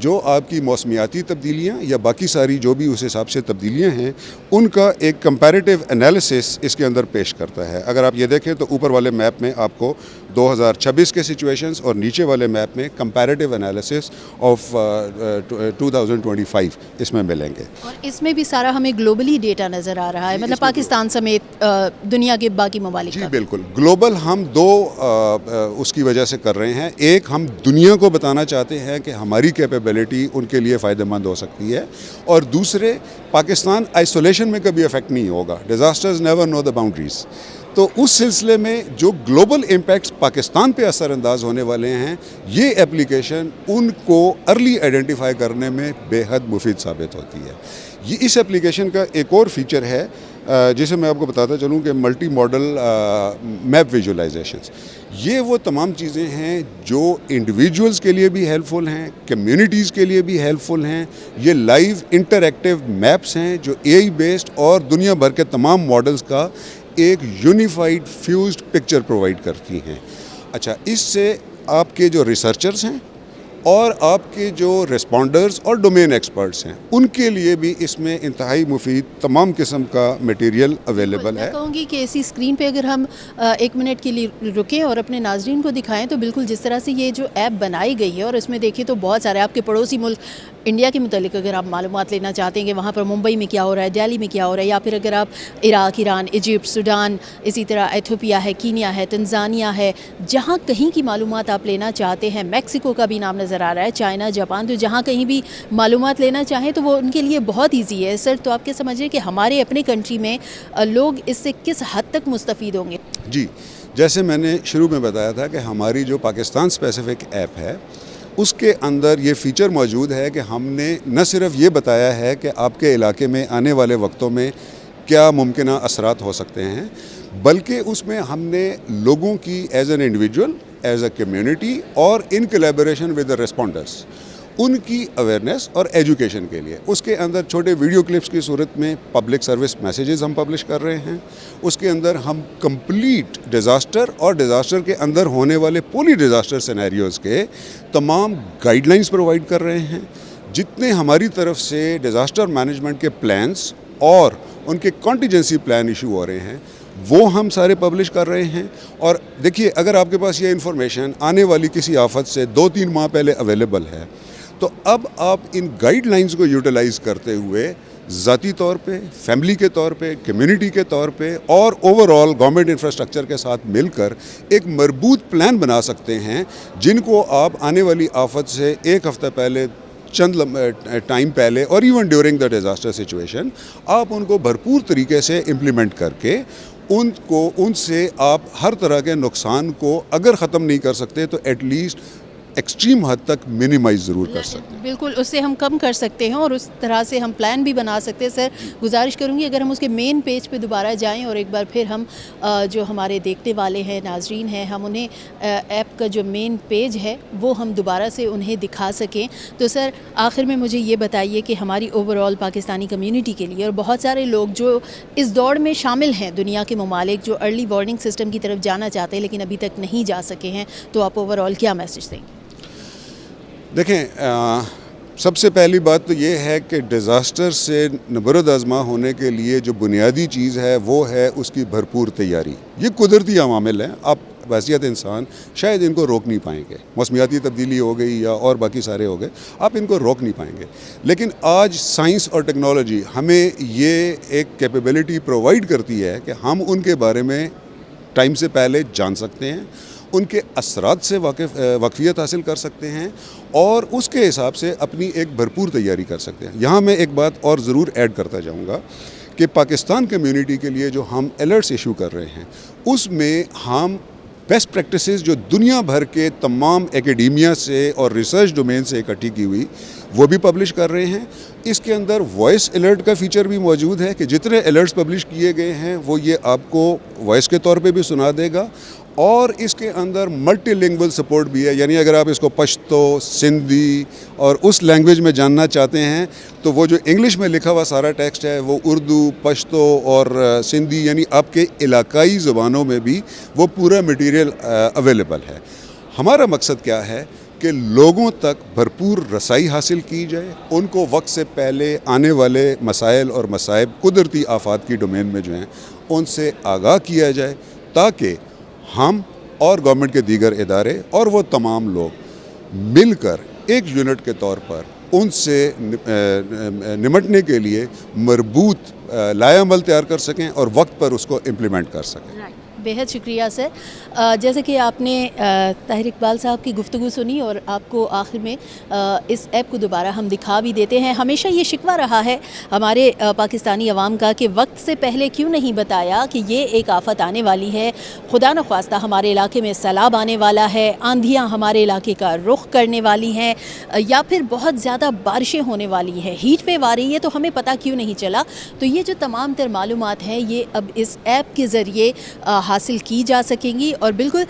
جو آپ کی موسمیاتی تبدیلیاں یا باقی ساری جو بھی اس حساب سے تبدیلیاں ہیں ان کا ایک کمپیریٹیو انالیسس اس کے اندر پیش کرتا ہے. اگر آپ یہ دیکھیں تو اوپر والے میپ میں آپ کو 2026 کے سچویشنز اور نیچے والے میپ میں کمپیریٹیو انالیسس آف 2025 اس میں ملیں گے. اور اس میں بھی سارا ہمیں گلوبلی ڈیٹا نظر آ رہا ہے, مطلب پاکستان سمیت دنیا کے باقی ممالک جی کا. بالکل. گلوبل ہم دو اس کی وجہ سے کر رہے ہیں. ایک ہم دنیا کو بتانا چاہتے ہیں کہ ہماری کیپیبلٹی ان کے لیے فائدہ مند ہو سکتی ہے, اور دوسرے پاکستان آئسولیشن میں کبھی افیکٹ نہیں ہوگا. Disasters never know the boundaries. تو اس سلسلے میں جو گلوبل امپیکٹس پاکستان پہ اثر انداز ہونے والے ہیں, یہ اپلیکیشن ان کو ارلی آئیڈینٹیفائی کرنے میں بے حد مفید ثابت ہوتی ہے. یہ اس اپلیکیشن کا ایک اور فیچر ہے جسے میں آپ کو بتاتا چلوں کہ ملٹی ماڈل میپ ویژولائزیشنز. یہ وہ تمام چیزیں ہیں جو انڈیویجولز کے لیے بھی ہیلپ فل ہیں, کمیونٹیز کے لیے بھی ہیلپ فل ہیں. یہ لائیو انٹریکٹیو میپس ہیں جو اے آئی بیسڈ اور دنیا بھر کے تمام ماڈلز کا ایک یونیفائڈ فیوزڈ پکچر پرووائڈ کرتی ہیں. اچھا, اس سے آپ کے جو ریسرچرز ہیں اور آپ کے جو رسپونڈرز اور ڈومین ایکسپرٹس ہیں ان کے لیے بھی اس میں انتہائی مفید تمام قسم کا میٹیریل اویلیبل ہے. میں کہوں گی کہ اسی اسکرین پہ اگر ہم 1 منٹ کے لیے رکیں اور اپنے ناظرین کو دکھائیں تو بالکل جس طرح سے یہ جو ایپ بنائی گئی ہے, اور اس میں دیکھیں تو بہت سارے آپ کے پڑوسی ملک انڈیا کے متعلق اگر آپ معلومات لینا چاہتے ہیں کہ وہاں پر ممبئی میں کیا ہو رہا ہے, دہلی میں کیا ہو رہا ہے, یا پھر اگر آپ عراق, ایران, ایجپٹ, سوڈان, اسی طرح ایتھوپیا ہے, کینیا ہے, تنزانیہ ہے, جہاں کہیں کی معلومات آپ لینا چاہتے ہیں, میکسیکو کا بھی نام نظر آ رہا ہے, چائنا, جاپان, تو جہاں کہیں بھی معلومات لینا چاہیں تو وہ ان کے لیے بہت ایزی ہے. سر, تو آپ کیا سمجھیں کہ ہمارے اپنے کنٹری میں لوگ اس سے کس حد تک مستفید ہوں گے؟ جی, جیسے میں نے شروع میں بتایا تھا کہ ہماری جو پاکستان اسپیسیفک ایپ ہے اس کے اندر یہ فیچر موجود ہے کہ ہم نے نہ صرف یہ بتایا ہے کہ آپ کے علاقے میں آنے والے وقتوں میں کیا ممکنہ اثرات ہو سکتے ہیں, بلکہ اس میں ہم نے لوگوں کی as an individual, as a community اور ان کولیبوریشن ود دا ریسپونڈرس ان کی اویئرنیس اور ایجوکیشن کے لیے اس کے اندر چھوٹے ویڈیو کلپس کی صورت میں پبلک سروس میسیجز ہم پبلش کر رہے ہیں. اس کے اندر ہم کمپلیٹ ڈیزاسٹر اور ڈیزاسٹر کے اندر ہونے والے پولی ڈیزاسٹر سینیریوز کے تمام گائیڈ لائنز پرووائڈ کر رہے ہیں. جتنے ہماری طرف سے ڈیزاسٹر مینجمنٹ کے پلانس اور ان کے کانٹیجنسی پلان ایشو ہو رہے ہیں وہ ہم سارے پبلش کر رہے ہیں. اور دیکھیے, اگر آپ کے پاس یہ انفارمیشن آنے والی کسی آفت سے 2-3 ماہ پہلے اویلیبل ہے تو اب آپ ان گائیڈ لائنز کو یوٹیلائز کرتے ہوئے ذاتی طور پہ, فیملی کے طور پہ, کمیونٹی کے طور پہ اور اوور آل گورنمنٹ انفراسٹرکچر کے ساتھ مل کر ایک مربوط پلان بنا سکتے ہیں جن کو آپ آنے والی آفت سے 1 ہفتہ پہلے, چند ٹائم پہلے اور even during the disaster situation آپ ان کو بھرپور طریقے سے امپلیمنٹ کر کے ان سے آپ ہر طرح کے نقصان کو اگر ختم نہیں کر سکتے تو ایٹ لیسٹ ایکسٹریم حد تک منیمائز ضرور کر سکتے ہیں. بالکل, اس سے ہم کم کر سکتے ہیں اور اس طرح سے ہم پلان بھی بنا سکتے ہیں. سر, گزارش کروں گی اگر ہم اس کے مین پیج پہ دوبارہ جائیں اور ایک بار پھر ہم جو ہمارے دیکھنے والے ہیں, ناظرین ہیں, ہم انہیں ایپ کا جو مین پیج ہے وہ ہم دوبارہ سے انہیں دکھا سکیں. تو سر, آخر میں مجھے یہ بتائیے کہ ہماری اوور آل پاکستانی کمیونٹی کے لیے اور بہت سارے لوگ جو اس دوڑ میں شامل ہیں, دنیا کے ممالک جو ارلی وارننگ سسٹم کی طرف جانا چاہتے ہیں لیکن ابھی تک نہیں جا سکے ہیں, تو آپ اوور آل کیا میسج دیں گے؟ دیکھیں, سب سے پہلی بات تو یہ ہے کہ ڈیزاسٹر سے نبرد آزما ہونے کے لیے جو بنیادی چیز ہے وہ ہے اس کی بھرپور تیاری. یہ قدرتی عوامل ہیں, آپ بحیثیت انسان شاید ان کو روک نہیں پائیں گے. موسمیاتی تبدیلی ہو گئی یا اور باقی سارے ہو گئے, آپ ان کو روک نہیں پائیں گے. لیکن آج سائنس اور ٹیکنالوجی ہمیں یہ ایک کیپیبلٹی پرووائڈ کرتی ہے کہ ہم ان کے بارے میں ٹائم سے پہلے جان سکتے ہیں, ان کے اثرات سے واقفیت حاصل کر سکتے ہیں اور اس کے حساب سے اپنی ایک بھرپور تیاری کر سکتے ہیں. یہاں میں ایک بات اور ضرور ایڈ کرتا جاؤں گا کہ پاکستان کمیونٹی کے لیے جو ہم الرٹس ایشو کر رہے ہیں اس میں ہم بیسٹ پریکٹسز جو دنیا بھر کے تمام ایکیڈیمیا سے اور ریسرچ ڈومین سے اکٹھی کی ہوئی وہ بھی پبلش کر رہے ہیں. اس کے اندر وائس الرٹ کا فیچر بھی موجود ہے کہ جتنے الرٹس پبلش کیے گئے ہیں وہ یہ آپ کو وائس کے طور پہ بھی سنا دے گا, اور اس کے اندر ملٹی لینگویج سپورٹ بھی ہے. یعنی اگر آپ اس کو پشتو, سندھی اور اس لینگویج میں جاننا چاہتے ہیں تو وہ جو انگلش میں لکھا ہوا سارا ٹیکسٹ ہے وہ اردو, پشتو اور سندھی یعنی آپ کے علاقائی زبانوں میں بھی وہ پورا مٹیریل اویلیبل ہے. ہمارا مقصد کیا ہے کہ لوگوں تک بھرپور رسائی حاصل کی جائے، ان کو وقت سے پہلے آنے والے مسائل اور مصائب قدرتی آفات کی ڈومین میں جو ہیں ان سے آگاہ کیا جائے، تاکہ ہم اور گورنمنٹ کے دیگر ادارے اور وہ تمام لوگ مل کر ایک یونٹ کے طور پر ان سے نمٹنے کے لیے مربوط لائحہ عمل تیار کر سکیں اور وقت پر اس کو امپلیمنٹ کر سکیں۔ بہت شکریہ سر۔ جیسے کہ آپ نے طاہر اقبال صاحب کی گفتگو سنی اور آپ کو آخر میں اس ایپ کو دوبارہ ہم دکھا بھی دیتے ہیں۔ ہمیشہ یہ شکوہ رہا ہے ہمارے پاکستانی عوام کا کہ وقت سے پہلے کیوں نہیں بتایا کہ یہ ایک آفت آنے والی ہے، خدا نخواستہ ہمارے علاقے میں سیلاب آنے والا ہے، آندھیاں ہمارے علاقے کا رخ کرنے والی ہیں، یا پھر بہت زیادہ بارشیں ہونے والی ہیں، ہیٹ ویو آ رہی ہے، تو ہمیں پتہ کیوں نہیں چلا۔ تو یہ جو تمام تر معلومات ہیں یہ اب اس ایپ کے ذریعے حاصل کی جا سکیں گی، اور بالکل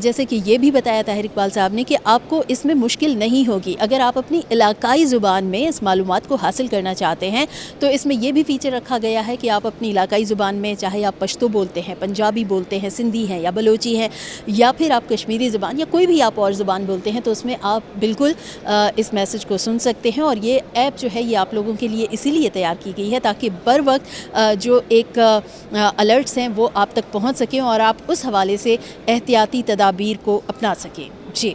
جیسے کہ یہ بھی بتایا طاہر اقبال صاحب نے کہ آپ کو اس میں مشکل نہیں ہوگی اگر آپ اپنی علاقائی زبان میں اس معلومات کو حاصل کرنا چاہتے ہیں۔ تو اس میں یہ بھی فیچر رکھا گیا ہے کہ آپ اپنی علاقائی زبان میں، چاہے آپ پشتو بولتے ہیں، پنجابی بولتے ہیں، سندھی ہیں یا بلوچی ہیں، یا پھر آپ کشمیری زبان یا کوئی بھی آپ اور زبان بولتے ہیں، تو اس میں آپ بالکل اس میسج کو سن سکتے ہیں۔ اور یہ ایپ جو ہے یہ آپ لوگوں کے لیے اسی لیے تیار کی گئی ہے تاکہ بر وقت جو ایک الرٹس ہیں وہ آپ تک پہنچ سکیں اور آپ اس حوالے سے احتیاطی تدابیر کو اپنا سکیں۔ جی